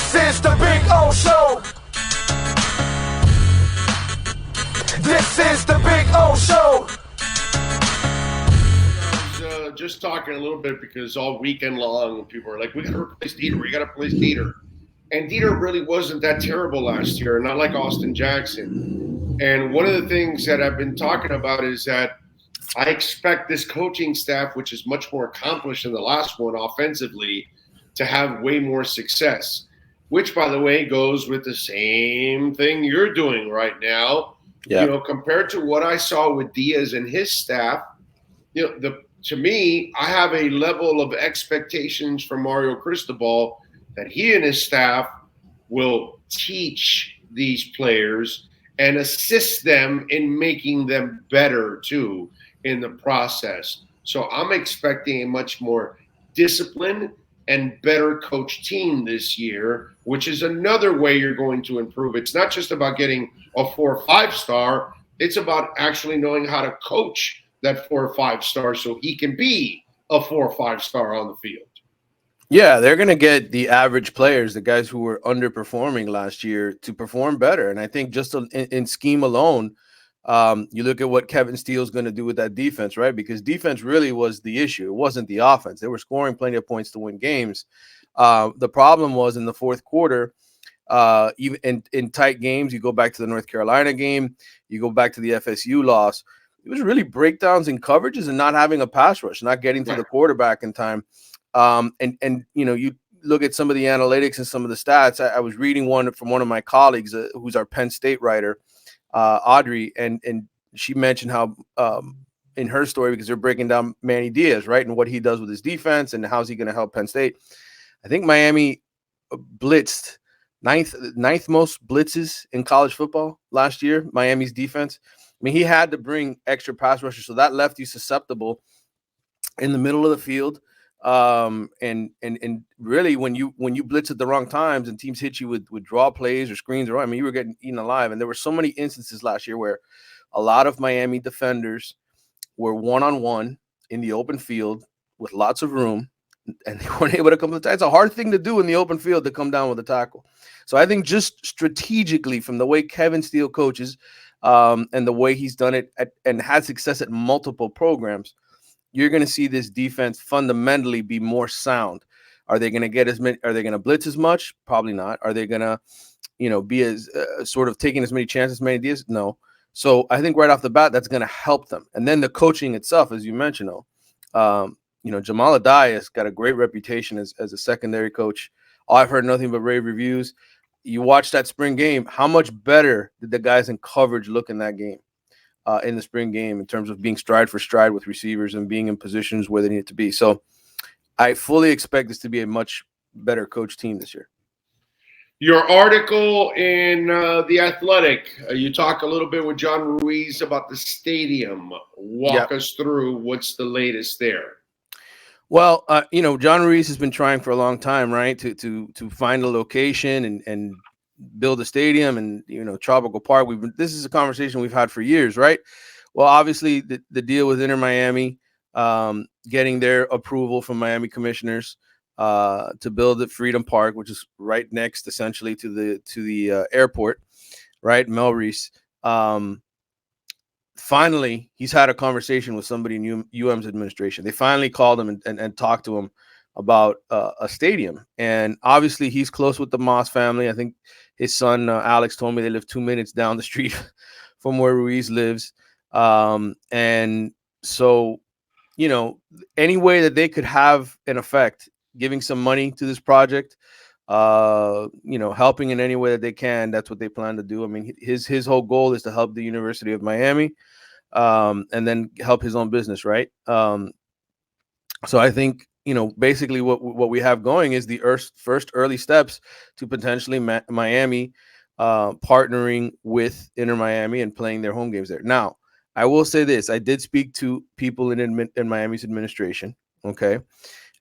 This is the Big O Show. This is the Big O Show. I was just talking a little bit because all weekend long people are like, we got to replace Dieter. We got to replace Dieter. And Dieter really wasn't that terrible last year, not like Austin Jackson. And one of the things that I've been talking about is that I expect this coaching staff, which is much more accomplished than the last one offensively, to have way more success, which, by the way, goes with the same thing you're doing right now. Yeah. You know, compared to what I saw with Diaz and his staff, you know, to me, I have a level of expectations from Mario Cristobal that he and his staff will teach these players and assist them in making them better too in the process. So I'm expecting a much more disciplined and better coach team this year, which is another way you're going to improve. It's not just about getting a 4 or 5 star. It's about actually knowing how to coach that 4 or 5 star so he can be a 4 or 5 star on the field. Yeah, they're going to get the average players, the guys who were underperforming last year, to perform better. And I think just in scheme alone, you look at what Kevin Steele's going to do with that defense, right? Because defense really was the issue. It wasn't the offense. They were scoring plenty of points to win games. The problem was in the fourth quarter, even in tight games, you go back to the North Carolina game, you go back to the FSU loss. It was really breakdowns in coverages and not having a pass rush, not getting to the quarterback in time. And you know, you look at some of the analytics and some of the stats. I was reading one from one of my colleagues, who's our Penn State writer, Audrey, and she mentioned how in her story, because they're breaking down Manny Diaz, right, and what he does with his defense and how's he going to help Penn State. I think Miami blitzed ninth most blitzes in college football last year. Miami's defense. I mean, he had to bring extra pass rushers, so that left you susceptible in the middle of the field. And really, when you blitz at the wrong times and teams hit you with draw plays or screens, or I mean, you were getting eaten alive. And there were so many instances last year where a lot of Miami defenders were one-on-one in the open field with lots of room, and they weren't able to come to the tackle. It's a hard thing to do in the open field to come down with a tackle. So I think just strategically, from the way Kevin Steele coaches, and the way he's done it and had success at multiple programs, you're going to see this defense fundamentally be more sound. Are they going to get as many? Are they going to blitz as much? Probably not. Are they going to, be as sort of taking as many chances as many Diaz? No. So I think right off the bat, that's going to help them. And then the coaching itself, as you mentioned, Jamal Adai has got a great reputation as a secondary coach. I've heard nothing but rave reviews. You watch that spring game. How much better did the guys in coverage look in that game? In the spring game, in terms of being stride for stride with receivers and being in positions where they need to be. So I fully expect this to be a much better coach team this year. Your article in The Athletic, you talk a little bit with John Ruiz about the stadium. Walk us through what's the latest there. Well, John Ruiz has been trying for a long time, right, to find a location and build a stadium and, Tropical Park. This is a conversation we've had for years, right? Well, obviously the deal with Inter Miami, getting their approval from Miami commissioners to build at Freedom Park, which is right next essentially to the airport, right? Melreese. Finally, he's had a conversation with somebody in UM's administration. They finally called him and talked to him about a stadium. And obviously he's close with the Moss family. I think his son, Alex, told me they live 2 minutes down the street from where Ruiz lives. And so, any way that they could have an effect, giving some money to this project, helping in any way that they can, that's what they plan to do. I mean, his whole goal is to help the University of Miami, and then help his own business, right? So I think, basically what we have going is the first early steps to potentially Miami partnering with Inter Miami and playing their home games there. Now, I will say this. I did speak to people in Miami's administration, okay?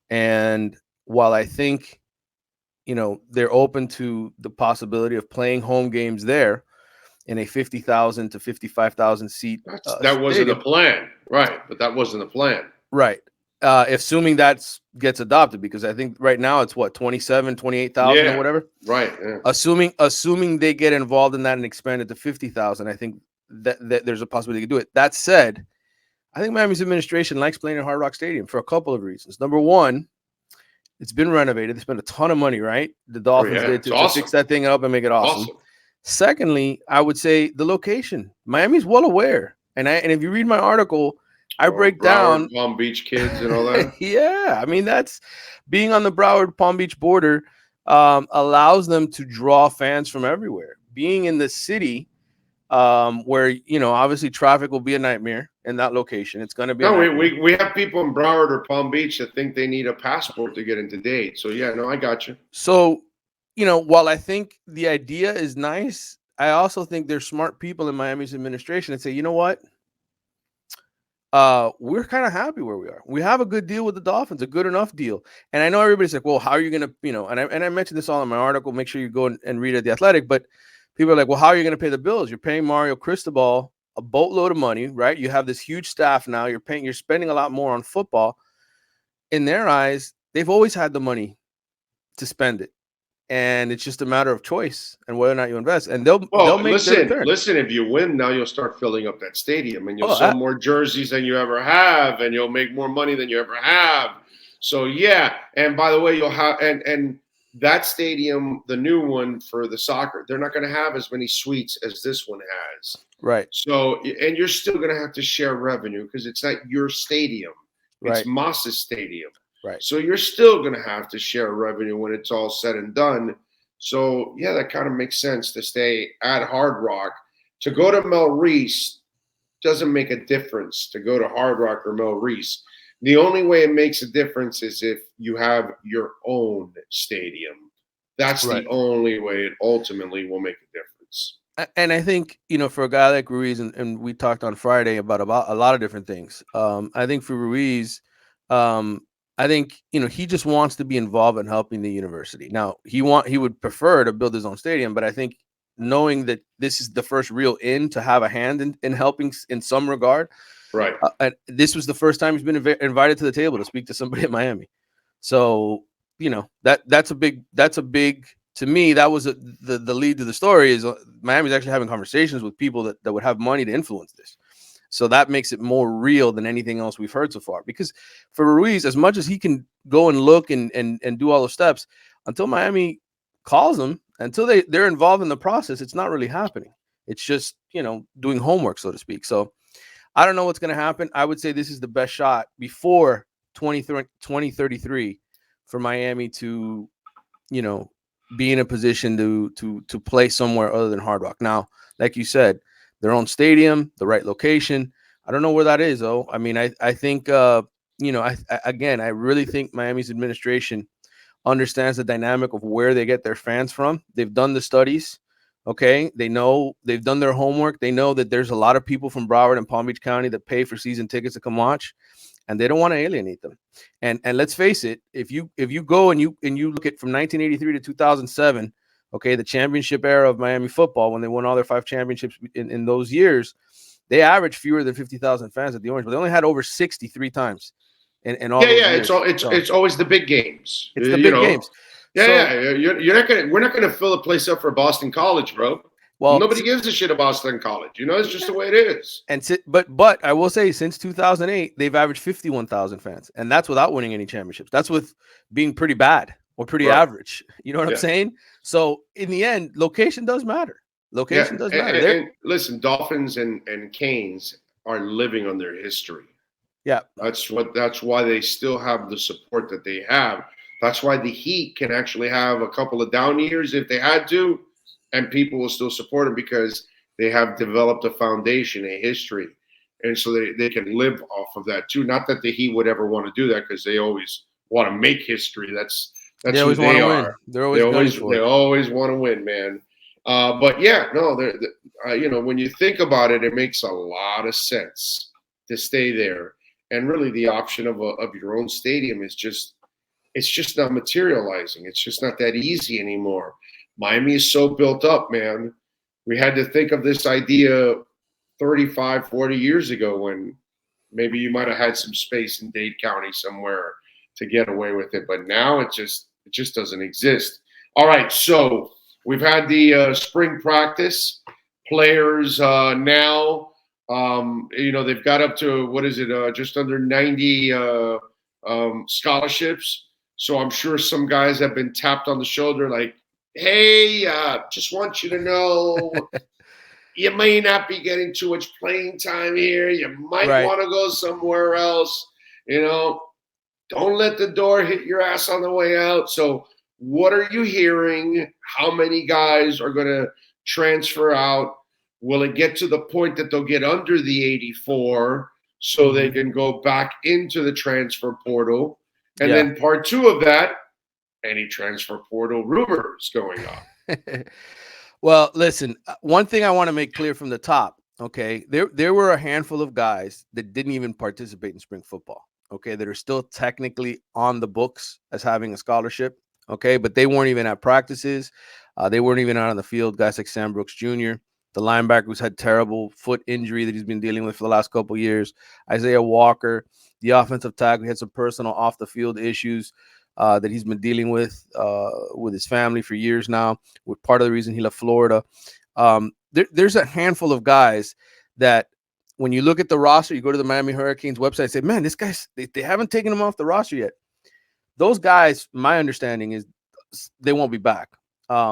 And while I think, they're open to the possibility of playing home games there in a 50,000 to 55,000 seat that wasn't a plan, right? But that wasn't a plan. Right. assuming that gets adopted, because I think right now it's what 27, 28,000 or whatever. Right. Yeah. Assuming they get involved in that and expand it to 50,000, I think that there's a possibility to do it. That said, I think Miami's administration likes playing at Hard Rock Stadium for a couple of reasons. Number one, it's been renovated. They spent a ton of money, right? The Dolphins did to fix that thing up and make it awesome. Secondly, I would say the location. Miami's well aware, and if you read my article, I break down Palm Beach kids and all that. Yeah, I mean, that's being on the Broward Palm Beach border allows them to draw fans from everywhere. Being in the city, where obviously traffic will be a nightmare in that location. It's going to be. We have people in Broward or Palm Beach that think they need a passport to get into Dade. So yeah, no, I got you. So, while I think the idea is nice, I also think there's smart people in Miami's administration that say, you know what? We're kind of happy where we are. We have a good deal with the Dolphins, a good enough deal. And I know everybody's like, well, how are you going to, and I mentioned this all in my article. Make sure you go and read it at The Athletic. But people are like, well, how are you going to pay the bills? You're paying Mario Cristobal a boatload of money, right? You have this huge staff now. You're spending a lot more on football. In their eyes, they've always had the money to spend it. And it's just a matter of choice and whether or not you invest. And they'll make their return. Listen, if you win, now you'll start filling up that stadium, and you'll sell more jerseys than you ever have, and you'll make more money than you ever have. So yeah, and by the way, you'll have and that stadium, the new one for the soccer, they're not going to have as many suites as this one has. Right. So, and you're still going to have to share revenue because it's not your stadium. It's Moss's stadium. Right. So you're still going to have to share revenue when it's all said and done. So, yeah, that kind of makes sense to stay at Hard Rock. To go to Mel Reese doesn't make a difference to go to Hard Rock or Mel Reese. The only way it makes a difference is if you have your own stadium. That's the only way it ultimately will make a difference. And I think, for a guy like Ruiz, and we talked on Friday about a lot of different things. I think for Ruiz, I think, he just wants to be involved in helping the university. Now, he would prefer to build his own stadium, but I think knowing that this is the first real to have a hand in helping in some regard. Right. And this was the first time he's been invited to the table to speak to somebody at Miami. So, that's a big, to me, that was the lead to the story is Miami's actually having conversations with people that would have money to influence this. So that makes it more real than anything else we've heard so far. Because for Ruiz, as much as he can go and look and do all the steps, until Miami calls him, until they're involved in the process, it's not really happening. It's just, doing homework, so to speak. So I don't know what's going to happen. I would say this is the best shot before 2033 for Miami to, be in a position to play somewhere other than Hard Rock. Now, like you said, their own stadium, the right location. I don't know where that is, though. I mean, I think, I really think Miami's administration understands the dynamic of where they get their fans from. They've done the studies. Okay. They know they've done their homework. They know that there's a lot of people from Broward and Palm Beach County that pay for season tickets to come watch, and they don't want to alienate them. And let's face it, if you go and you look at from 1983 to 2007, okay, the championship era of Miami football, when they won all their 5 championships in those years, they averaged fewer than 50,000 fans at the Orange, but they only had over 63 times in all. Yeah, it's always the big games. It's the big games. We're not gonna fill a place up for Boston College, bro. Well, nobody gives a shit about Boston College. It's just the way it is. And but I will say, since 2008, they've averaged 51,000 fans, and that's without winning any championships. That's with being pretty bad or pretty average. You know what I'm saying? So in the end, location does matter. Location does matter. And listen, Dolphins and Canes are living on their history. Yeah, that's why they still have the support that they have. That's why the Heat can actually have a couple of down years if they had to, and people will still support them because they have developed a foundation, a history, and so they can live off of that too. Not that the Heat would ever want to do that, because they always want to make history. That's they always want to win. They always want to win, man. But yeah, no, when you think about it, it makes a lot of sense to stay there. And really, the option of your own stadium is it's not materializing. It's just not that easy anymore. Miami is so built up, man. We had to think of this idea 35, 40 years ago when maybe you might have had some space in Dade County somewhere to get away with it. But now it just doesn't exist. All right, so we've had the spring practice. Players now, they've got up to, what is it, just under 90 scholarships. So I'm sure some guys have been tapped on the shoulder like, hey, just want you to know you may not be getting too much playing time here. You might want to go somewhere else. Don't let the door hit your ass on the way out. So what are you hearing? How many guys are going to transfer out? Will it get to the point that they'll get under the 84 so they can go back into the transfer portal? And then part 2 of that, any transfer portal rumors going on? Well, listen, one thing I want to make clear from the top, okay, there were a handful of guys that didn't even participate in spring football, okay, that are still technically on the books as having a scholarship, okay, but they weren't even at practices. They weren't even out on the field. Guys like Sam Brooks Jr., the linebacker who's had terrible foot injury that he's been dealing with for the last couple of years. Isaiah Walker, the offensive tackle, had some personal off-the-field issues that he's been dealing with his family for years now, with part of the reason he left Florida. There's a handful of guys that when you look at the roster, you go to the Miami Hurricanes website and say, man, this guy's, they haven't taken him off the roster yet. Those guys, my understanding is they won't be back.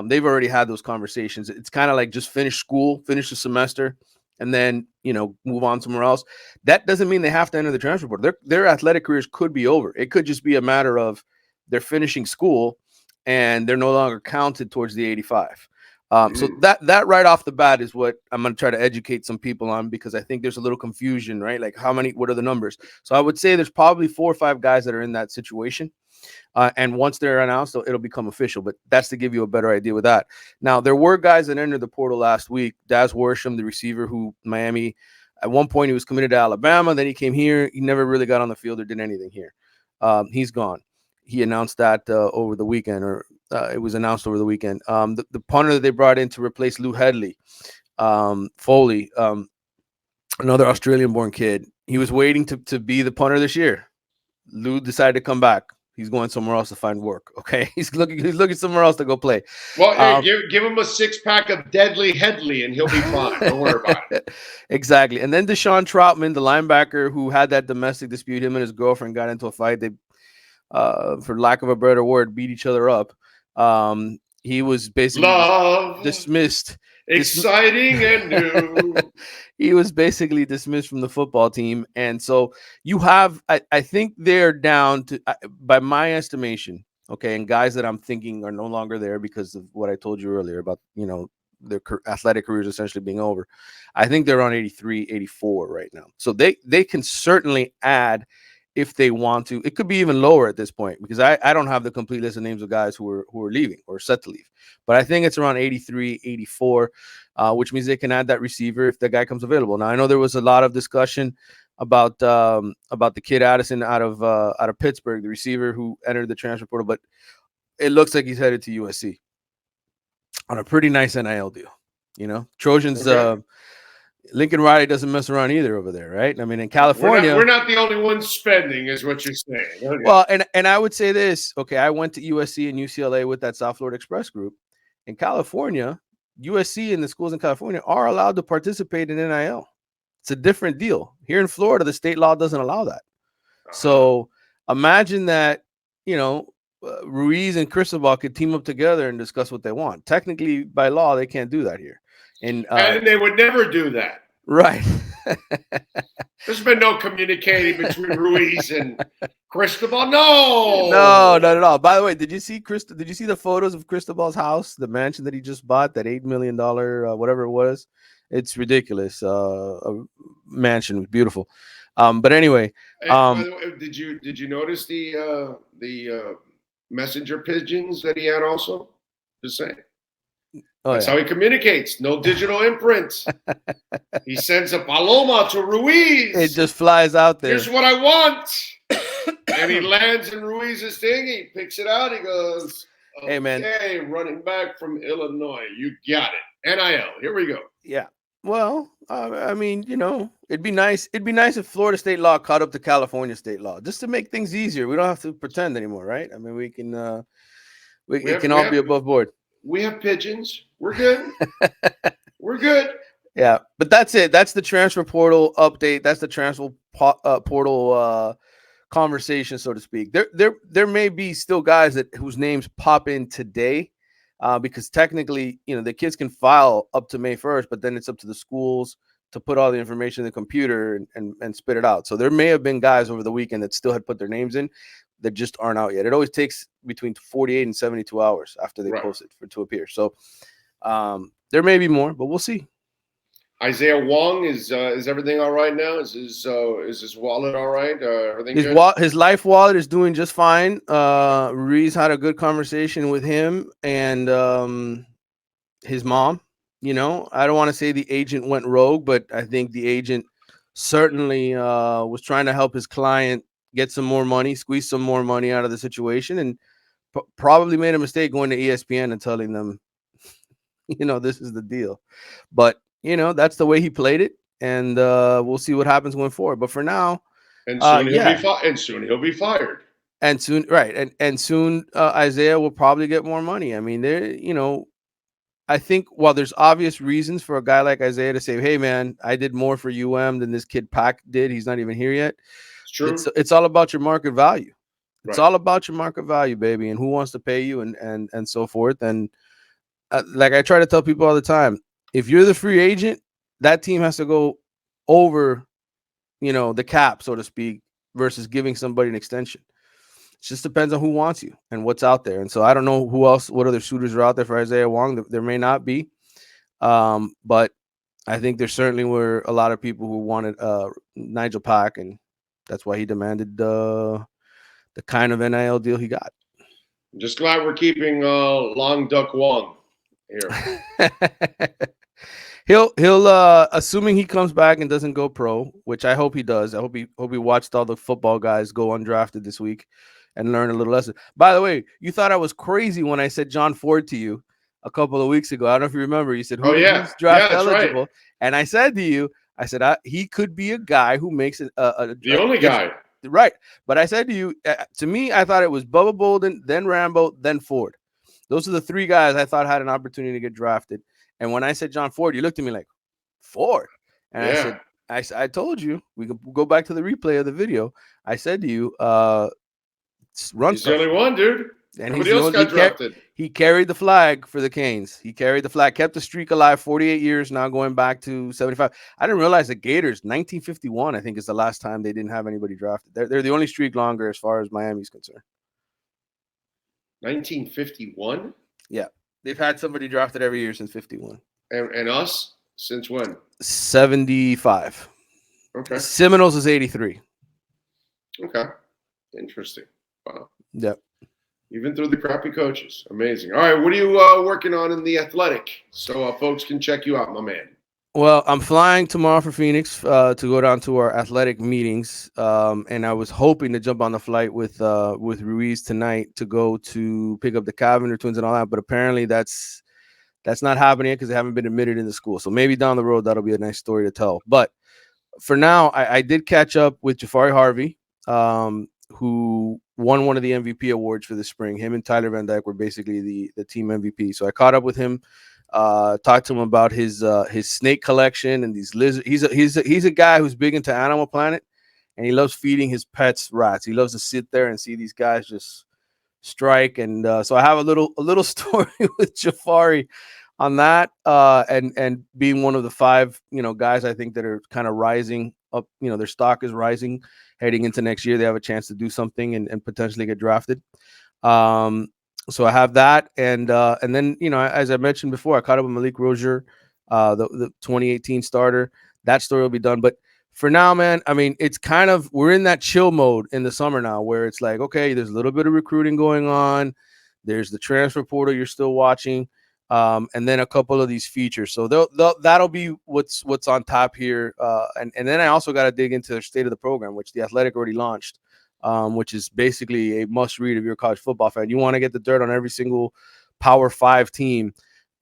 They've already had those conversations. It's kind of like just finish school, finish the semester, and then, move on somewhere else. That doesn't mean they have to enter the transfer portal. Their athletic careers could be over. It could just be a matter of they're finishing school and they're no longer counted towards the 85. So that right off the bat is what I'm going to try to educate some people on, because I think there's a little confusion, right? Like what are the numbers? So I would say there's probably 4 or 5 guys that are in that situation. And once they're announced, it'll become official. But that's to give you a better idea with that. Now, there were guys that entered the portal last week. Daz Worsham, the receiver who Miami, at one point he was committed to Alabama. Then he came here. He never really got on the field or did anything here. He's gone. He announced that over the weekend, or it was announced over the weekend. The punter that they brought in to replace Lou Headley, Foley, another Australian-born kid. He was waiting to be the punter this year. Lou decided to come back. He's going somewhere else to find work. Okay, he's looking somewhere else to go play. Well, hey, give him a 6-pack of Deadly Headley, and he'll be fine. Don't worry about it. Exactly. And then Deshaun Troutman, the linebacker who had that domestic dispute, him and his girlfriend got into a fight. They, for lack of a better word, beat each other up. He was basically dismissed. Exciting and new. He was basically dismissed from the football team. And so you have, I think they're down to, by my estimation, okay, and guys that I'm thinking are no longer there because of what I told you earlier about, their athletic careers essentially being over. I think they're on 83, 84 right now. So they can certainly add if they want to. It could be even lower at this point, because I don't have the complete list of names of guys who are leaving or set to leave. But I think it's around 83, 84, which means they can add that receiver if the guy comes available. Now, I know there was a lot of discussion about the kid Addison out of Pittsburgh, the receiver who entered the transfer portal, but it looks like he's headed to USC on a pretty nice NIL deal. Trojans. Okay. Lincoln Riley doesn't mess around either over there, right? I mean, in California, we're not the only ones spending, is what you're saying. Okay. Well, and I would say this. Okay, I went to USC and UCLA with that South Florida Express group. In California, USC and the schools in California are allowed to participate in NIL. It's a different deal. Here in Florida, the state law doesn't allow that. So imagine that, Ruiz and Cristobal could team up together and discuss what they want. Technically, by law, they can't do that here. And they would never do that. Right. There's been no communicating between Ruiz and Cristobal. No, not at all. By the way, did you see the photos of Cristobal's house, the mansion that he just bought, that $8 million, whatever it was? It's ridiculous. A mansion, was beautiful. But anyway, by the way, did you notice the messenger pigeons that he had also? Just saying. That's how he communicates. No digital imprints. He sends a paloma to Ruiz. It just flies out there. Here's what I want. And he lands in Ruiz's thing. He picks it out. He goes, okay, hey, man. Running back from Illinois. You got it. NIL. Here we go. Yeah. Well, I mean, it'd be nice. It'd be nice if Florida state law caught up to California state law, just to make things easier. We don't have to pretend anymore, right? I mean, we can. We It have can we all have be above board. we have pigeons. We're good. We're good. Yeah, but that's it. That's the transfer portal update. That's the transfer portal conversation, so to speak. There may be still guys whose names pop in today, because technically, the kids can file up to May 1st, but then it's up to the schools to put all the information in the computer and spit it out. So there may have been guys over the weekend that still had put their names in that just aren't out yet. It always takes between 48 and 72 hours after they post it to appear. So there may be more, but we'll see. Isaiah Wong is everything all right now? Is his wallet all right? Everything his life wallet is doing just fine. Reese had a good conversation with him and his mom. I don't want to say the agent went rogue, but I think the agent certainly was trying to help his client get some more money, squeeze some more money out of the situation, and probably made a mistake going to ESPN and telling them, this is the deal. But that's the way he played it, and we'll see what happens going forward. But for now, and soon he'll be fired. And soon, right, and soon Isaiah will probably get more money. I mean, I think while there's obvious reasons for a guy like Isaiah to say, "Hey, man, I did more for than this kid Pac did. He's not even here yet." It's true. It's all about your market value. It's all about your market value, baby, and who wants to pay you and so forth. And like I try to tell people all the time, if you're the free agent, that team has to go over, the cap, so to speak, versus giving somebody an extension. It just depends on who wants you and what's out there. And so I don't know what other suitors are out there for Isaiah Wong. There may not be, but I think there certainly were a lot of people who wanted Nigel Pack, and that's why he demanded the kind of NIL deal he got. I'm just glad we're keeping Long Duck Wong here. He'll assuming he comes back and doesn't go pro, which I hope he does. I hope he watched all the football guys go undrafted this week and learn a little lesson. By the way, you thought I was crazy when I said John Ford to you a couple of weeks ago. I don't know if you remember. You said, who's draft eligible? Right. And I said to you, he could be a guy who makes it the only guy. Right. But I said to you, to me, I thought it was Bubba Bolden, then Rambo, then Ford. Those are the three guys I thought had an opportunity to get drafted. And when I said John Ford, you looked at me like, Ford? And I said, I told you, we can go back to the replay of the video. I said to you, run He's the only one, dude. And nobody else got drafted. He carried the flag for the Canes. He carried the flag, kept the streak alive 48 years now, going back to 75. I didn't realize the Gators, 1951, I think, is the last time they didn't have anybody drafted. They're the only streak longer as far as Miami's concerned. 1951? Yeah. They've had somebody drafted every year since 51. And us? Since when? 75. Okay. Seminoles is 83. Okay. Interesting. Wow. Yep. Even through the crappy coaches. Amazing. All right. What are you working on in the Athletic so folks can check you out, my man? Well, I'm flying tomorrow for Phoenix to go down to our athletic meetings, and I was hoping to jump on the flight with Ruiz tonight to go to pick up the Cavender twins and all that, but apparently that's not happening because they haven't been admitted into school. So maybe down the road that'll be a nice story to tell. But for now, I did catch up with Jafari Harvey, who won one of the MVP awards for the spring. Him and Tyler Van Dyke were basically the team MVP. So I caught up with him. Talked to him about his snake collection and these lizards. He's a guy who's big into Animal Planet, and he loves feeding his pets rats. He loves to sit there and see these guys just strike. And so I have a little story with Jafari on that, and being one of the 5 guys I think that are kind of rising up. Their stock is rising heading into next year. They have a chance to do something and potentially get drafted. So I have that, and then as I mentioned before, I caught up with Malik Rozier, the 2018 starter. That story will be done, but for now, man, I mean, it's kind of, we're in that chill mode in the summer now, where it's like, okay, there's a little bit of recruiting going on. There's the transfer portal you're still watching, and then a couple of these features. So that'll be what's on top here, and then I also got to dig into the state of the program, which the Athletic already launched. Which is basically a must read if you're a college football fan. You want to get the dirt on every single Power 5 team.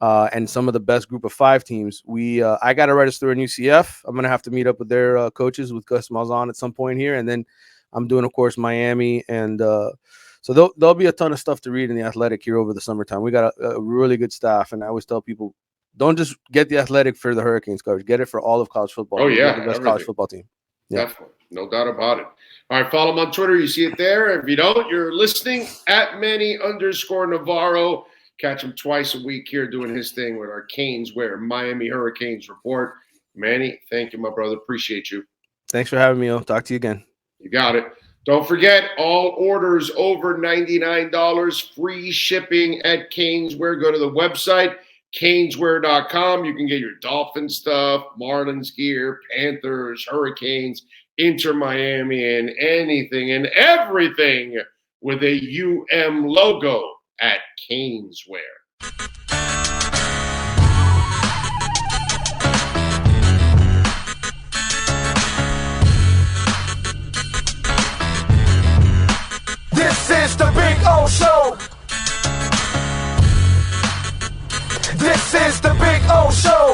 and some of the best group of 5 teams. I got to register in UCF. I'm going to have to meet up with their coaches, with Gus Malzahn at some point here. And then I'm doing, of course, Miami. And so there'll be a ton of stuff to read in the Athletic here over the summertime. We got a really good staff. And I always tell people, don't just get the Athletic for the Hurricanes coverage. Get it for all of college football. Oh, yeah. The best college football team. Yeah. Definitely. No doubt about it. All right. Follow him on Twitter. You see it there. If you don't, you're listening at Manny_Navarro. Catch him twice a week here doing his thing with our Canes Wear Miami Hurricanes report. Manny, thank you, my brother. Appreciate you. Thanks for having me. I'll talk to you again. You got it. Don't forget, all orders over $99, free shipping at Canes Wear. Go to the website, caneswear.com. You can get your Dolphin stuff, Marlins gear, Panthers, Hurricanes, Inter Miami, and anything and everything with a UM logo at Canes Wear. This is the Big O Show. This is the Big O Show.